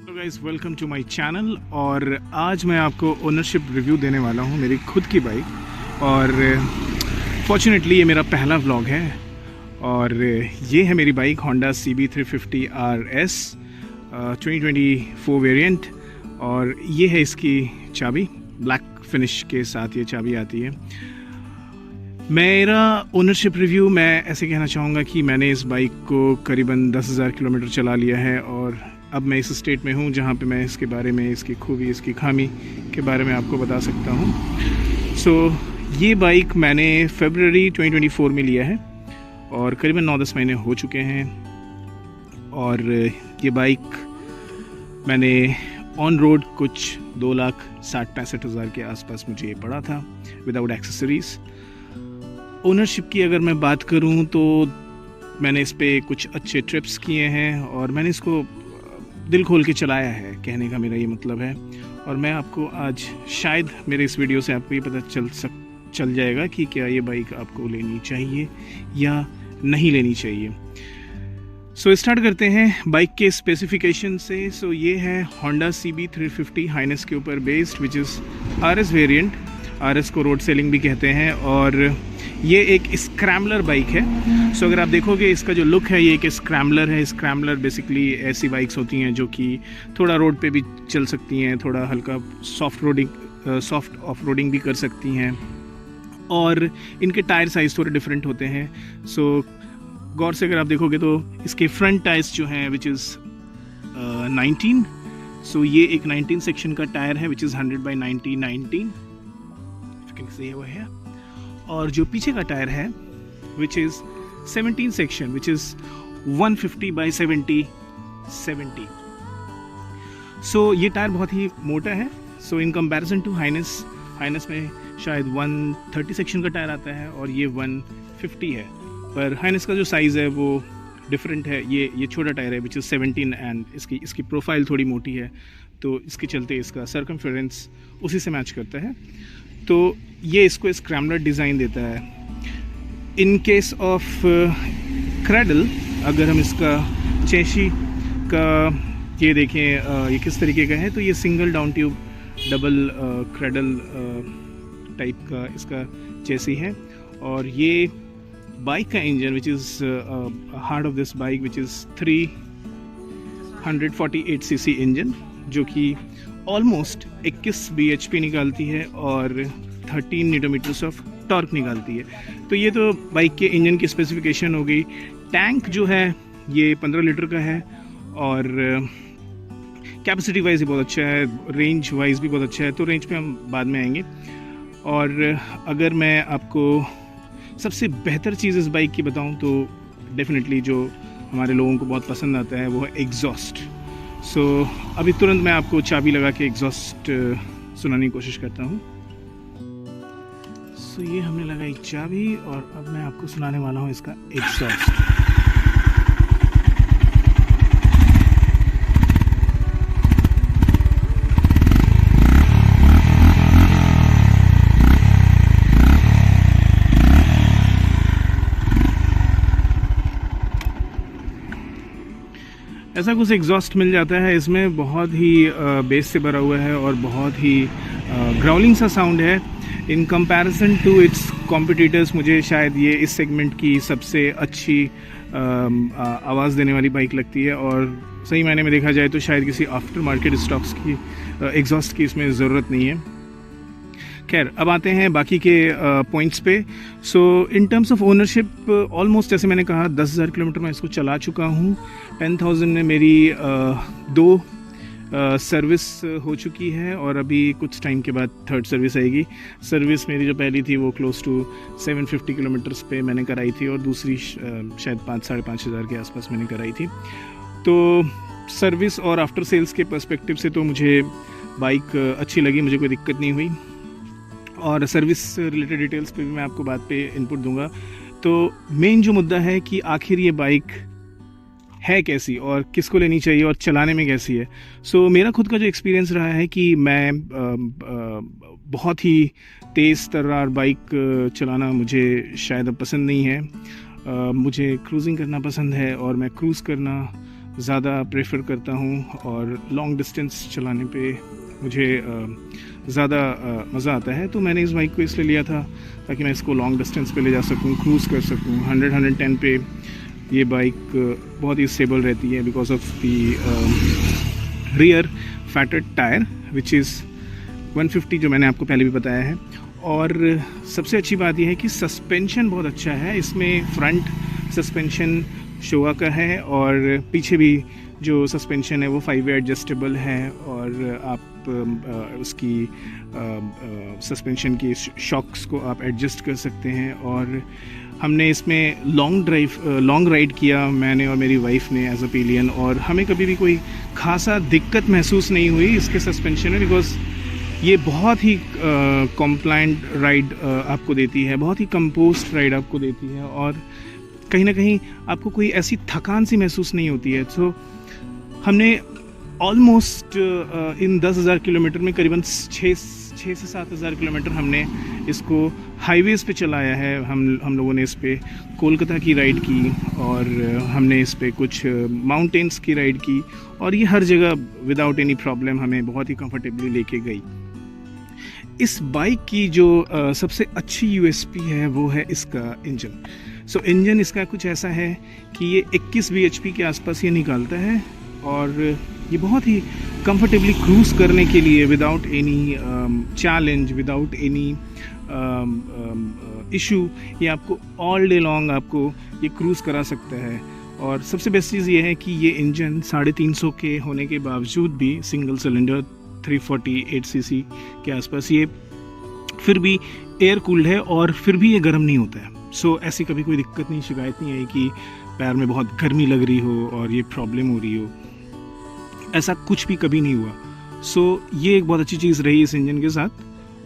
Hello guys, welcome to my channel. और आज मैं आपको ओनरशिप रिव्यू देने वाला हूँ मेरी खुद की बाइक। और फॉर्चुनेटली ये मेरा पहला व्लॉग है। और ये है मेरी bike Honda CB350 RS 2024 variant. और ये है इसकी चाबी, ब्लैक फिनिश के साथ ये चाबी आती है। मेरा ओनरशिप रिव्यू, मैं ऐसे कहना चाहूँगा कि मैंने इस बाइक को करीबन 10,000 किलोमीटर चला लिया है। और अब मैं इस स्टेट में हूँ जहाँ पे मैं इसके बारे में, इसकी खूबी, इसकी खामी के बारे में आपको बता सकता हूँ। ये बाइक मैंने फरवरी 2024 में लिया है और करीबन 9-10 महीने हो चुके हैं। और ये बाइक मैंने ऑन रोड कुछ 2,60,65,000 के आसपास मुझे ये पड़ा था विदाउट एक्सेसरीज़। ओनरशिप की अगर मैं बात करूं तो मैंने इस पे कुछ अच्छे ट्रिप्स किए हैं और मैंने इसको दिल खोल के चलाया है, कहने का मेरा ये मतलब है। और मैं आपको आज, शायद मेरे इस वीडियो से आपको ये पता चल जाएगा कि क्या ये बाइक आपको लेनी चाहिए या नहीं लेनी चाहिए। स्टार्ट करते हैं बाइक के स्पेसिफिकेशन से। ये है Honda CB350 हाइनेस के ऊपर based, which is RS variant. RS को रोड सेलिंग भी कहते हैं। और ये एक स्क्रैम्बलर बाइक है। अगर आप देखोगे इसका जो लुक है, ये एक स्क्रैम्बलर है। स्क्रैम्बलर बेसिकली ऐसी बाइक्स होती हैं जो कि थोड़ा रोड पे भी चल सकती हैं, थोड़ा हल्का सॉफ्ट ऑफ रोडिंग भी कर सकती हैं। और इनके टायर साइज़ थोड़े डिफरेंट होते हैं। गौर से अगर आप देखोगे तो इसके फ्रंट टायर्स जो हैं विच इज़ 19। ये एक 19 सेक्शन का टायर है विच इज़ 100/90 से वो है। और जो पीछे का टायर है which is 17 section which is 150/70। ये टायर बहुत ही मोटा है। इन कंपैरिजन टू हाइनेस में शायद 130 सेक्शन का टायर आता है और ये 150 है। पर हाइनेस का जो साइज़ है वो डिफरेंट है। ये छोटा टायर है विच इज़ 17 एंड इसकी प्रोफाइल थोड़ी मोटी है, तो इसके चलते इसका सर्कमफेरेंस उसी से मैच करता है। तो ये इसको स्क्रैम्बलर डिज़ाइन देता है। इन केस ऑफ क्रेडल, अगर हम इसका चेसी का ये देखें ये किस तरीके का है, तो ये single down tube double cradle type का इसका चेसी है। और ये बाइक का engine which is heart of this bike which is 348 cc engine, जो कि ऑलमोस्ट 21 bhp निकालती है और 13 न्यूटन ऑफ टॉर्क निकालती है। तो ये तो बाइक के इंजन की स्पेसिफिकेशन हो गई। टैंक जो है ये 15 लीटर का है और कैपेसिटी वाइज भी बहुत अच्छा है, रेंज वाइज भी बहुत अच्छा है। तो रेंज पे हम बाद में आएंगे। और अगर मैं आपको सबसे बेहतर चीज़ इस बाइक की बताऊं तो डेफिनेटली जो हमारे लोगों को बहुत पसंद आता है वो है एग्जॉस्ट। अभी तुरंत मैं आपको चाबी लगा के एग्जॉस्ट सुनाने की कोशिश करता हूँ। ये हमने लगाई चाबी और अब मैं आपको सुनाने वाला हूँ इसका एग्जॉस्ट। ऐसा कुछ एग्जॉस्ट मिल जाता है इसमें, बहुत ही बेस से भरा हुआ है और बहुत ही ग्राउलिंग सा साउंड है। In comparison to its competitors मुझे शायद ये इस सेगमेंट की सबसे अच्छी आवाज़ देने वाली बाइक लगती है। और सही मायने में देखा जाए तो शायद किसी आफ्टर मार्केट स्टॉक्स की एग्जॉस्ट की इसमें ज़रूरत नहीं है। खैर, अब आते हैं बाकी के पॉइंट्स पे। In terms of ownership, almost जैसे मैंने कहा 10,000 किलोमीटर मैं इसको चला चुका हूँ। 10,000 में मेरी 2 सर्विस हो चुकी है और अभी कुछ टाइम के बाद 3rd सर्विस आएगी। सर्विस मेरी जो पहली थी वो क्लोज टू 750 किलोमीटर्स पे मैंने कराई थी और दूसरी शायद 5,000-5,500 के आसपास मैंने कराई थी। तो सर्विस और आफ्टर सेल्स के पर्सपेक्टिव से तो मुझे बाइक अच्छी लगी, मुझे कोई दिक्कत नहीं हुई। और सर्विस रिलेटेड डिटेल्स पे भी मैं आपको बाद पे इनपुट दूंगा। तो मेन जो मुद्दा है कि आखिर ये बाइक है कैसी और किसको लेनी चाहिए और चलाने में कैसी है। मेरा खुद का जो एक्सपीरियंस रहा है कि मैं बहुत ही तेज़ तर्रार बाइक चलाना मुझे शायद अब पसंद नहीं है। मुझे क्रूज़िंग करना पसंद है और मैं क्रूज़ करना ज़्यादा प्रेफर करता हूँ और लॉन्ग डिस्टेंस चलाने पे मुझे ज़्यादा मज़ा आता है। तो मैंने इस बाइक को इसलिए लिया था ताकि मैं इसको लॉन्ग डिस्टेंस पे ले जा सकूँ, क्रूज़ कर सकूँ। 100-110 पे ये बाइक बहुत ही स्टेबल रहती है because of the rear fetid tyre which is 150, जो मैंने आपको पहले भी बताया है। और सबसे अच्छी बात यह है कि सस्पेंशन बहुत अच्छा है इसमें। फ्रंट सस्पेंशन शोवा का है और पीछे भी जो सस्पेंशन है वो 5-वे एडजस्टेबल है और आप उसकी सस्पेंशन की शॉक्स को आप एडजस्ट कर सकते हैं। और हमने इसमें लॉन्ग राइड किया, मैंने और मेरी वाइफ ने एज अ पिलियन, और हमें कभी भी कोई खासा दिक्कत महसूस नहीं हुई इसके सस्पेंशन में बिकॉज ये बहुत ही कॉम्प्लाइंट राइड आपको देती है, बहुत ही कंपोस्ट राइड आपको देती है और कहीं ना कहीं आपको कोई ऐसी थकान सी महसूस नहीं होती है। तो हमने ऑलमोस्ट इन 10,000 किलोमीटर में करीबन 6 से 7,000 किलोमीटर हमने इसको हाईवेज़ पे चलाया है। हम लोगों ने इस पे कोलकाता की राइड की और हमने इस पे कुछ माउंटेन्स की राइड की और ये हर जगह विदाउट एनी प्रॉब्लम हमें बहुत ही कंफर्टेबली लेके गई। इस बाइक की जो सबसे अच्छी यूएसपी है वो है इसका इंजन। सो इंजन इसका कुछ ऐसा है कि ये 21 bhp के आसपास ये निकालता है और ये बहुत ही कंफर्टेबली क्रूज़ करने के लिए without any challenge, without any issue, ये आपको ऑल डे लॉन्ग आपको ये क्रूज़ करा सकता है। और सबसे बेस्ट चीज़ ये है कि ये इंजन 350 के होने के बावजूद भी सिंगल सिलेंडर 348 cc के आसपास ये फिर भी एयर कूल्ड है और फिर भी ये गर्म नहीं होता है। सो ऐसी कभी कोई दिक्कत नहीं, शिकायत नहीं आई कि पैर में बहुत गर्मी लग रही हो और ये प्रॉब्लम हो रही हो, ऐसा कुछ भी कभी नहीं हुआ। सो ये एक बहुत अच्छी चीज़ रही इस इंजन के साथ।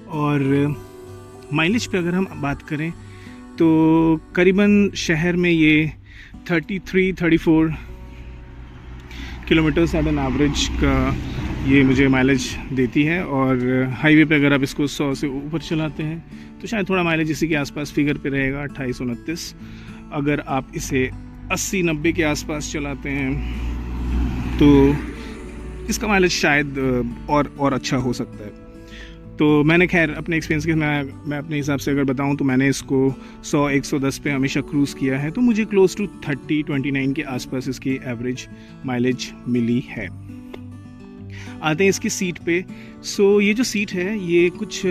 और माइलेज पे अगर हम बात करें तो करीबन शहर में ये 33-34 किलोमीटर्स एट एन एवरेज का ये मुझे माइलेज देती है। और हाईवे पे अगर आप इसको 100 से ऊपर चलाते हैं तो शायद थोड़ा माइलेज इसी के आसपास फिगर पे रहेगा, 28-29। अगर आप इसे 80-90 के आसपास चलाते हैं तो इसका माइलेज शायद और अच्छा हो सकता है। तो मैंने खैर अपने एक्सपीरियंस के मैं अपने हिसाब से अगर बताऊं तो मैंने इसको 100-110 पे हमेशा क्रूज़ किया है, तो मुझे क्लोज टू 30-29 के आसपास इसकी एवरेज माइलेज मिली है। आते हैं इसकी सीट पे। सो ये जो सीट है ये कुछ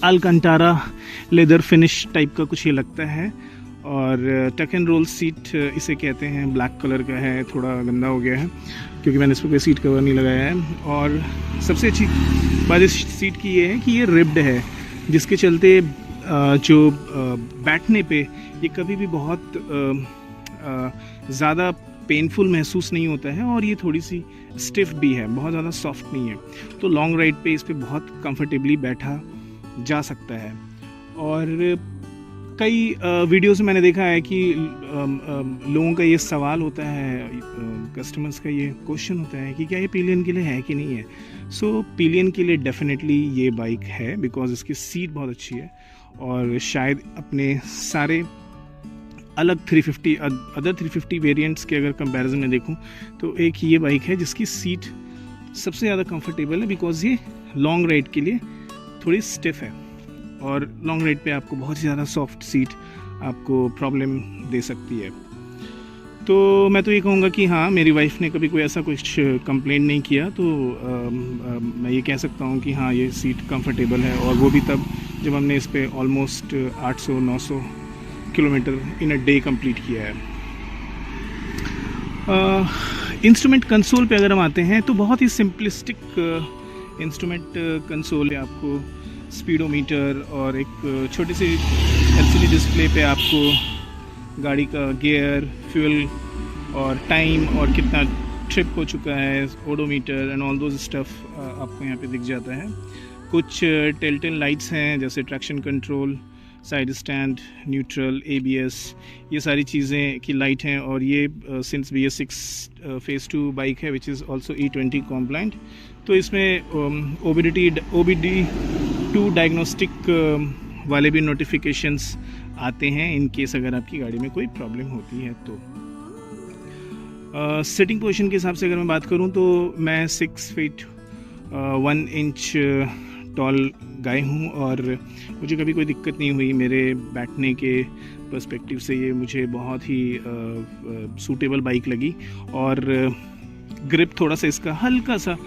अलकंटारा लेदर फिनिश टाइप का कुछ ये लगता है और टक एंड रोल सीट इसे कहते हैं। ब्लैक कलर का है, थोड़ा गंदा हो गया है क्योंकि मैंने इस पर कोई सीट कवर नहीं लगाया है। और सबसे अच्छी बात इस सीट की ये है कि ये रिब्ड है, जिसके चलते जो बैठने पे ये कभी भी बहुत ज़्यादा पेनफुल महसूस नहीं होता है और ये थोड़ी सी स्टिफ भी है, बहुत ज़्यादा सॉफ्ट नहीं है। तो लॉन्ग राइड पे इस पर बहुत कंफर्टेबली बैठा जा सकता है। और कई वीडियोस में मैंने देखा है कि लोगों का ये सवाल होता है, कस्टमर्स का ये क्वेश्चन होता है कि क्या ये पिलियन के लिए है कि नहीं है। सो पिलियन के लिए डेफिनेटली ये बाइक है बिकॉज इसकी सीट बहुत अच्छी है और शायद अपने सारे अलग 350 अदर 350 वेरिएंट्स के अगर कंपैरिजन में देखूं तो एक ये बाइक है जिसकी सीट सबसे ज़्यादा कंफर्टेबल है बिकॉज ये लॉन्ग राइड के लिए थोड़ी स्टिफ है और लॉन्ग राइड पे आपको बहुत ही ज़्यादा सॉफ्ट सीट आपको प्रॉब्लम दे सकती है। तो मैं तो ये कहूँगा कि हाँ, मेरी वाइफ ने कभी कोई ऐसा कुछ कंप्लेंट नहीं किया, तो मैं ये कह सकता हूँ कि हाँ ये सीट कंफर्टेबल है। और वो भी तब जब हमने इस पर almost 800-900 kilometre in a day complete किया है। इंस्ट्रूमेंट कंसोल पे अगर हम आते हैं तो बहुत ही सिंपलिस्टिक इंस्ट्रूमेंट कंसोल है। आपको स्पीडोमीटर और एक छोटी सी एलसीडी डिस्प्ले पे आपको गाड़ी का गियर, फ्यूल और टाइम और कितना ट्रिप हो चुका है, odometer and all those stuff आपको यहाँ पे दिख जाता है। कुछ टेलटेल लाइट्स हैं जैसे traction control, side stand, neutral, ABS, ये सारी चीज़ें की लाइट हैं। और ये सिंस BS6 फेज़ 2 बाइक है which is also E20 compliant, तो इसमें OBD2 डायग्नोस्टिक वाले भी नोटिफिकेशंस आते हैं इन केस अगर आपकी गाड़ी में कोई प्रॉब्लम होती है तो। सिटिंग पोजीशन के हिसाब से अगर मैं बात करूं तो मैं 6 फीट 1 इंच टॉल गाय हूं और मुझे कभी कोई दिक्कत नहीं हुई। मेरे बैठने के पर्सपेक्टिव से ये मुझे बहुत ही सूटेबल बाइक लगी और ग्रिप थोड़ा सा इसका हल्का सा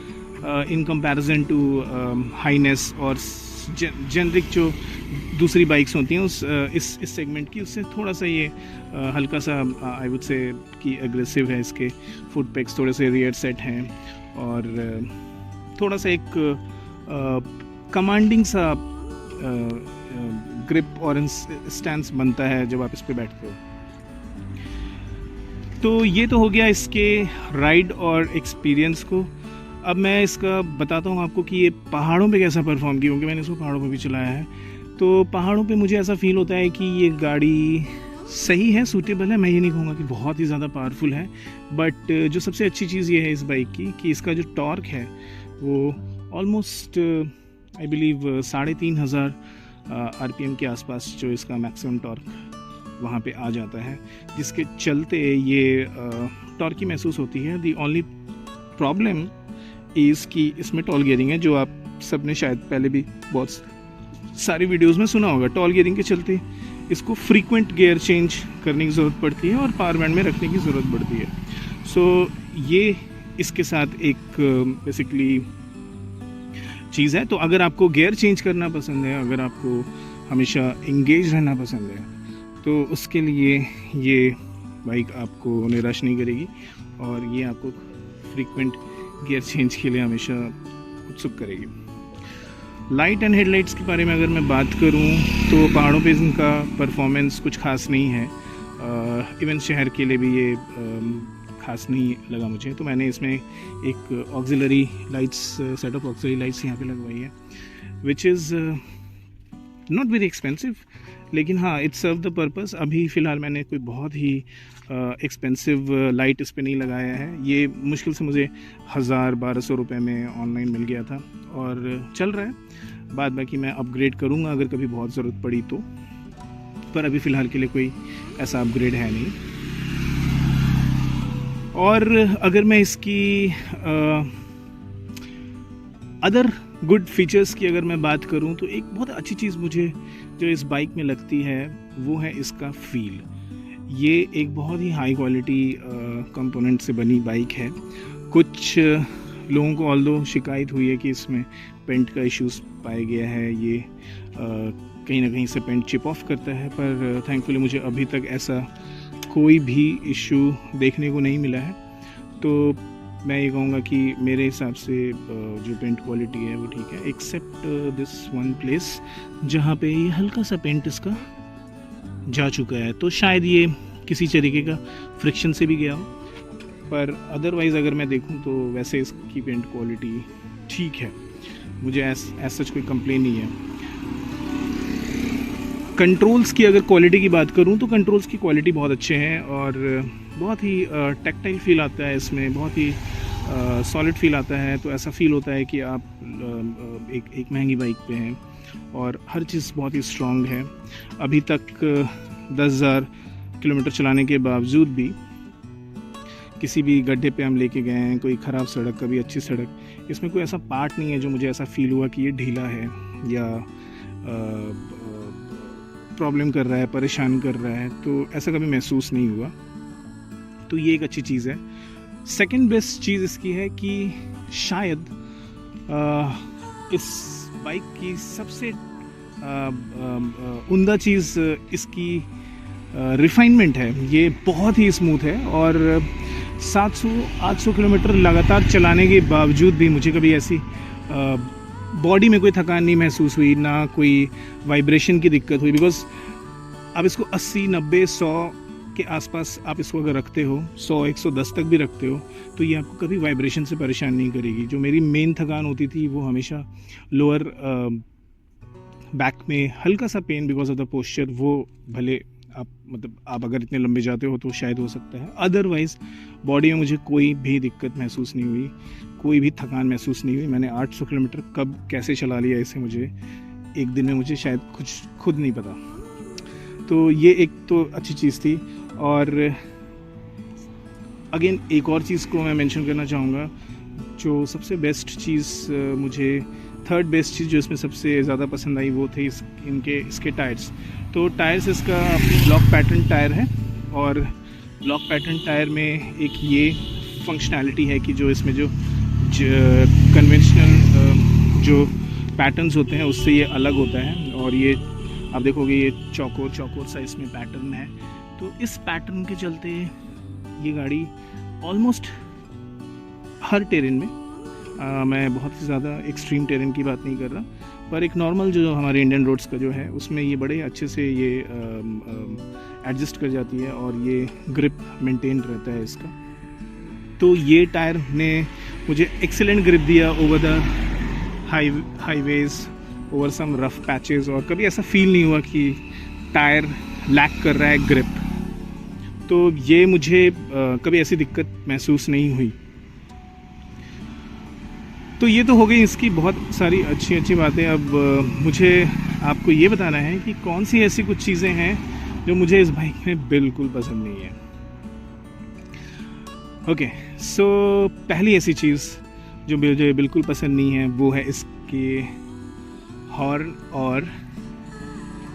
इन कंपैरिजन टू हाईनेस और जेनरिक जो दूसरी बाइक्स होती हैं उस इस सेगमेंट की, उससे थोड़ा सा ये हल्का सा आई वुड से कि एग्रेसिव है। इसके फुट पेक्स थोड़े से रियर सेट हैं और थोड़ा सा एक कमांडिंग सा ग्रिप और स्टैंस बनता है जब आप इस पे बैठते हो। तो ये तो हो गया इसके राइड और एक्सपीरियंस को। अब मैं इसका बताता हूँ आपको कि ये पहाड़ों पे कैसा परफॉर्म किया, क्योंकि मैंने इसको पहाड़ों पे भी चलाया है। तो पहाड़ों पे मुझे ऐसा फील होता है कि ये गाड़ी सही है, सूटेबल है। मैं ये नहीं कहूँगा कि बहुत ही ज़्यादा पावरफुल है, बट जो सबसे अच्छी चीज़ ये है इस बाइक की कि इसका जो टॉर्क है वो ऑलमोस्ट आई बिलीव 3500 RPM के आसपास जो इसका मैक्सिमम टॉर्क वहाँ पे आ जाता है, जिसके चलते ये टॉर्की महसूस होती है। दी ओनली प्रॉब्लम इज़ कि इसमें टॉल गियरिंग है, जो आप सब ने शायद पहले भी बहुत सारी वीडियोस में सुना होगा। टॉल गियरिंग के चलते इसको फ्रीक्वेंट गियर चेंज करने की ज़रूरत पड़ती है और पावर बैंड में रखने की ज़रूरत पड़ती है। सो ये इसके साथ एक बेसिकली चीज़ है। तो अगर आपको गियर चेंज करना पसंद है, अगर आपको हमेशा इंगेज रहना पसंद है, तो उसके लिए ये बाइक आपको निराश नहीं करेगी और ये आपको फ्रीक्वेंट गियर चेंज के लिए हमेशा उत्सुक करेगी। लाइट एंड हेडलाइट्स के बारे में अगर मैं बात करूं तो पहाड़ों पे इनका परफॉर्मेंस कुछ खास नहीं है। इवन शहर के लिए भी ये खास नहीं लगा मुझे। तो मैंने इसमें एक auxiliary lights, set of auxiliary lights यहाँ पे लगवाई है, which is not very expensive, लेकिन हाँ इट सर्व द पर्पस। अभी फ़िलहाल मैंने कोई बहुत ही एक्सपेंसिव लाइट इस पर नहीं लगाया है। ये मुश्किल से मुझे 1000-1200 रुपये में ऑनलाइन मिल गया था और चल रहा है। बाद बाकी मैं अपग्रेड करूँगा अगर कभी बहुत ज़रूरत पड़ी तो, पर अभी फ़िलहाल के लिए कोई ऐसा अपग्रेड है नहीं। और अगर मैं इसकी अदर गुड फीचर्स की अगर मैं बात करूं तो एक बहुत अच्छी चीज़ मुझे जो इस बाइक में लगती है वो है इसका फील। ये एक बहुत ही हाई क्वालिटी कंपोनेंट से बनी बाइक है। कुछ लोगों को ऑल्दो शिकायत हुई है कि इसमें पेंट का इश्यूज पाया गया है, ये कहीं ना कहीं से पेंट चिप ऑफ करता है, पर थैंकफुली मुझे अभी तक ऐसा कोई भी इशू देखने को नहीं मिला है। तो मैं ये कहूँगा कि मेरे हिसाब से जो पेंट क्वालिटी है वो ठीक है, एक्सेप्ट दिस वन प्लेस जहाँ पे ये हल्का सा पेंट इसका जा चुका है। तो शायद ये किसी तरीके का फ्रिक्शन से भी गया हो, पर अदरवाइज़ अगर मैं देखूँ तो वैसे इसकी पेंट क्वालिटी ठीक है। मुझे ऐसा सच कोई कंप्लेन नहीं है। कंट्रोल्स की अगर क्वालिटी की बात करूं तो कंट्रोल्स की क्वालिटी बहुत अच्छे हैं और बहुत ही टैक्टाइल फील आता है इसमें, बहुत ही सॉलिड फील आता है। तो ऐसा फील होता है कि आप एक महंगी बाइक पे हैं और हर चीज़ बहुत ही स्ट्रॉन्ग है। अभी तक 10,000 किलोमीटर चलाने के बावजूद भी किसी भी गड्ढे पे हम लेके गए हैं, कोई ख़राब सड़क, कभी अच्छी सड़क, इसमें कोई ऐसा पार्ट नहीं है जो मुझे ऐसा फील हुआ कि ये ढीला है या प्रॉब्लम कर रहा है, परेशान कर रहा है। तो ऐसा कभी महसूस नहीं हुआ। तो ये एक अच्छी चीज़ है। सेकंड बेस्ट चीज़ इसकी है कि शायद इस बाइक की सबसे उम्दा चीज़ इसकी रिफाइनमेंट है। ये बहुत ही स्मूथ है और 700-800 किलोमीटर लगातार चलाने के बावजूद भी मुझे कभी ऐसी बॉडी में कोई थकान नहीं महसूस हुई, ना कोई वाइब्रेशन की दिक्कत हुई। बिकॉज आप इसको 80, 90, 100 के आसपास आप इसको अगर रखते हो, 100, 110 तक भी रखते हो, तो ये आपको कभी वाइब्रेशन से परेशान नहीं करेगी। जो मेरी मेन थकान होती थी वो हमेशा लोअर बैक में हल्का सा pain because of the posture, वो भले आप अगर इतने लंबे जाते हो तो शायद हो सकता है। अदरवाइज़ बॉडी में मुझे कोई भी दिक्कत महसूस नहीं हुई, कोई भी थकान महसूस नहीं हुई। मैंने 800 किलोमीटर कब कैसे चला लिया इसे मुझे एक दिन में मुझे शायद कुछ खुद नहीं पता। तो ये एक तो अच्छी चीज़ थी। और अगेन एक और चीज़ को मैं मेंशन करना चाहूँगा, जो सबसे बेस्ट चीज़ मुझे थर्ड बेस्ट चीज़ जो इसमें सबसे ज़्यादा पसंद आई वो थे इसके टायर्स। तो टायर्स इसका ब्लॉक पैटर्न टायर है, और ब्लॉक पैटर्न टायर में एक ये फंक्शनैलिटी है कि जो इसमें जो कन्वेंशनल जो पैटर्न्स होते हैं उससे ये अलग होता है। और ये आप देखोगे ये चौकोर सा इसमें पैटर्न है। तो इस पैटर्न के चलते ये गाड़ी ऑलमोस्ट हर टेरेन में, मैं बहुत ही ज़्यादा एक्सट्रीम टेरेन की बात नहीं कर रहा, पर एक नॉर्मल जो हमारे इंडियन रोड्स का जो है उसमें ये बड़े अच्छे से ये एडजस्ट कर जाती है, और ये ग्रिप मेंटेन रहता है इसका। तो ये टायर ने मुझे एक्सीलेंट ग्रिप दिया over the highways, over some rough patches, और कभी ऐसा फील नहीं हुआ कि टायर लैक कर रहा है ग्रिप। तो ये मुझे कभी ऐसी दिक्कत महसूस नहीं हुई। तो ये तो हो गई इसकी बहुत सारी अच्छी बातें। अब मुझे आपको ये बताना है कि कौन सी ऐसी कुछ चीज़ें हैं जो मुझे इस बाइक में बिल्कुल पसंद नहीं है। ओके, सो पहली ऐसी चीज़ जो मुझे बिल्कुल पसंद नहीं है वो है इसके हॉर्न और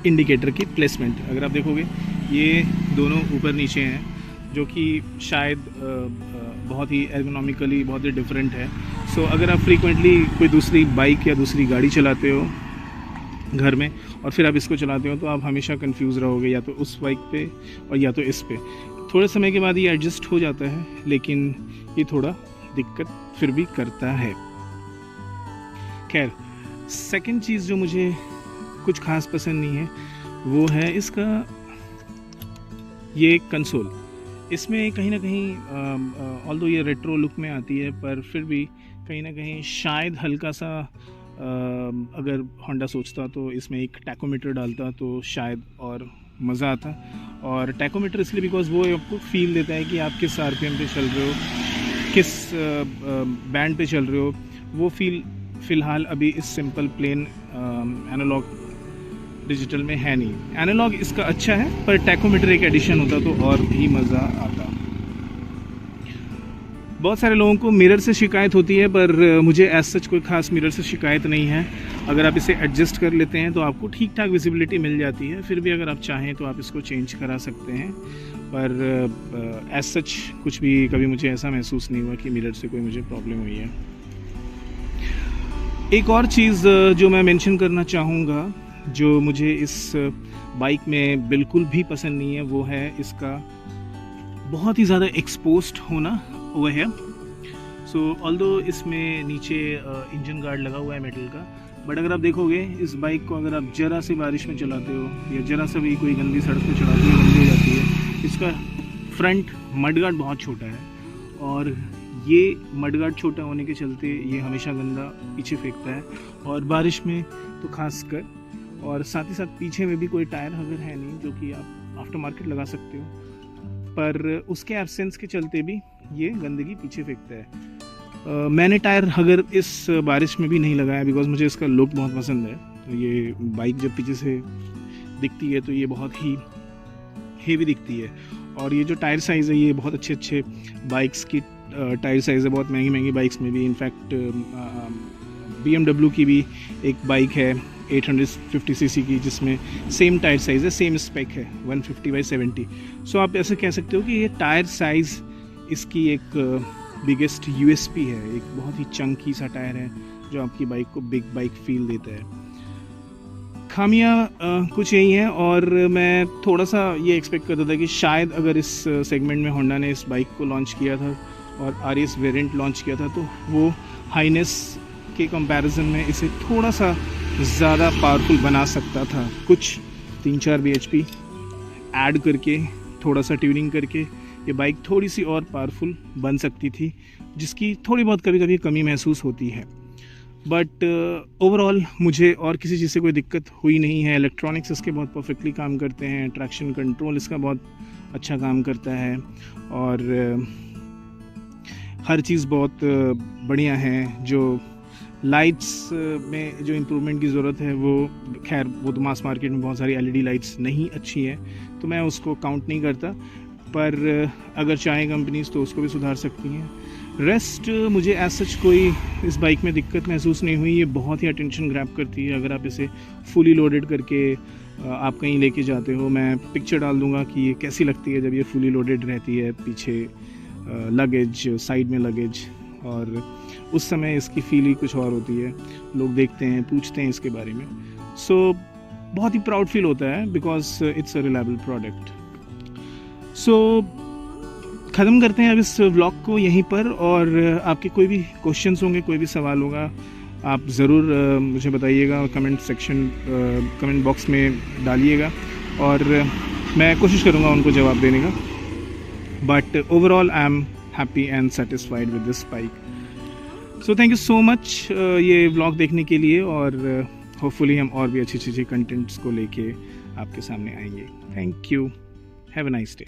इंडिकेटर की प्लेसमेंट। अगर आप देखोगे ये दोनों ऊपर नीचे हैं, जो कि शायद बहुत ही एर्गोनॉमिकली बहुत ही डिफरेंट है। सो अगर आप फ्रीक्वेंटली कोई दूसरी बाइक या दूसरी गाड़ी चलाते हो घर में और फिर आप इसको चलाते हो तो आप हमेशा कंफ्यूज रहोगे, या तो उस बाइक पे और या तो इस पे। थोड़े समय के बाद ये एडजस्ट हो जाता है, लेकिन ये थोड़ा दिक्कत फिर भी करता है। खैर, सेकंड चीज़ जो मुझे कुछ खास पसंद नहीं है वो है इसका ये कंसोल। इसमें कहीं ना कहीं ऑल्दो ये रेट्रो लुक में आती है, पर फिर भी कहीं ना कहीं शायद हल्का सा अगर होंडा सोचता तो इसमें एक टैकोमीटर डालता तो शायद और मज़ा आता। और टैकोमीटर इसलिए बिकॉज वो आपको फील देता है कि आप किस आरपीएम पे चल रहे हो, किस बैंड पे चल रहे हो। वो फ़िलहाल अभी इस सिंपल प्लेन एनालॉग डिजिटल में है नहीं। एनालॉग इसका अच्छा है, पर टैकोमीटर एक एडिशन होता तो और भी मज़ा आता। बहुत सारे लोगों को मिरर से शिकायत होती है, पर मुझे एज सच कोई ख़ास मिरर से शिकायत नहीं है। अगर आप इसे एडजस्ट कर लेते हैं तो आपको ठीक ठाक विजिबिलिटी मिल जाती है। फिर भी अगर आप चाहें तो आप इसको चेंज करा सकते हैं, पर एज सच कुछ भी कभी मुझे ऐसा महसूस नहीं हुआ कि मिरर से कोई मुझे प्रॉब्लम हुई है। एक और चीज़ जो मैं मेंशन करना चाहूँगा जो मुझे इस बाइक में बिल्कुल भी पसंद नहीं है वो है इसका बहुत ही ज़्यादा एक्सपोज्ड होना ओवर है। सो ऑल्दो इसमें नीचे इंजन गार्ड लगा हुआ है मेटल का, बट अगर आप देखोगे इस बाइक को अगर आप ज़रा से बारिश में चलाते हो या ज़रा सा भी कोई गंदी सड़क पे चलाते हो गंदी हो जाती है। इसका फ्रंट मड गार्ड बहुत छोटा है, और ये मड गार्ड छोटा होने के चलते ये हमेशा गंदा पीछे फेंकता है, और बारिश में तो खास कर। और साथ ही साथ पीछे में भी कोई टायर अगर है नहीं जो कि आप आफ्टर मार्केट लगा सकते हो, पर उसके एब्सेंस के चलते भी ये गंदगी पीछे फेंकता है। मैंने टायर अगर इस बारिश में भी नहीं लगाया बिकॉज मुझे इसका लुक बहुत पसंद है। तो ये बाइक जब पीछे से दिखती है तो ये बहुत ही हेवी दिखती है, और ये जो टायर साइज़ है ये बहुत अच्छे बाइक्स की टायर साइज़ है, बहुत महंगी बाइक्स में भी। इनफैक्ट BMW की भी एक बाइक है 850 सीसी की जिसमें सेम टायर साइज़ है, सेम स्पेक है 150/70। सो आप ऐसे कह सकते हो कि ये टायर साइज़ इसकी एक बिगेस्ट USP है। एक बहुत ही चंकी सा टायर है जो आपकी बाइक को बिग बाइक फील देता है। खामियां कुछ यही हैं, और मैं थोड़ा सा ये एक्सपेक्ट करता था कि शायद अगर इस सेगमेंट में होंडा ने इस बाइक को लॉन्च किया था और RS वेरिएंट लॉन्च किया था तो वो हाईनेस के कंपैरिजन में इसे थोड़ा सा ज़्यादा पावरफुल बना सकता था। कुछ 3-4 bhp ऐड करके, थोड़ा सा ट्यूनिंग करके ये बाइक थोड़ी सी और पावरफुल बन सकती थी, जिसकी थोड़ी बहुत कभी कभी कमी महसूस होती है। बट ओवरऑल मुझे और किसी चीज़ से कोई दिक्कत हुई नहीं है। इलेक्ट्रॉनिक्स इसके बहुत परफेक्टली काम करते हैं, ट्रैक्शन कंट्रोल इसका बहुत अच्छा काम करता है, और हर चीज़ बहुत बढ़िया है। जो लाइट्स में जो इम्प्रूवमेंट की ज़रूरत है वो खैर वो तो मास मार्केट में बहुत सारी LED लाइट्स नहीं अच्छी हैं, तो मैं उसको काउंट नहीं करता। पर अगर चाहें कंपनीज तो उसको भी सुधार सकती हैं। रेस्ट मुझे एज सच कोई इस बाइक में दिक्कत महसूस नहीं हुई। ये बहुत ही अटेंशन ग्रैब करती है अगर आप इसे फुली लोडेड करके आप कहीं लेके जाते हो। मैं पिक्चर डाल दूंगा कि ये कैसी लगती है जब ये फुली लोडेड रहती है, पीछे लगेज, साइड में लगेज, और उस समय इसकी फील ही कुछ और होती है। लोग देखते हैं, पूछते हैं इसके बारे में। सो बहुत ही प्राउड फील होता है because it's a reliable product. So ख़त्म करते हैं अब इस व्लॉग को यहीं पर, और आपके कोई भी क्वेश्चंस होंगे, कोई भी सवाल होगा, आप ज़रूर मुझे बताइएगा, कमेंट बॉक्स में डालिएगा और मैं कोशिश करूँगा उनको जवाब देने का। But overall I am happy and satisfied with this bike. So thank you so much ये व्लॉग देखने के लिए, और होपफुली हम और भी अच्छी कंटेंट्स को लेके आपके सामने आएंगे। Thank you, have a nice day.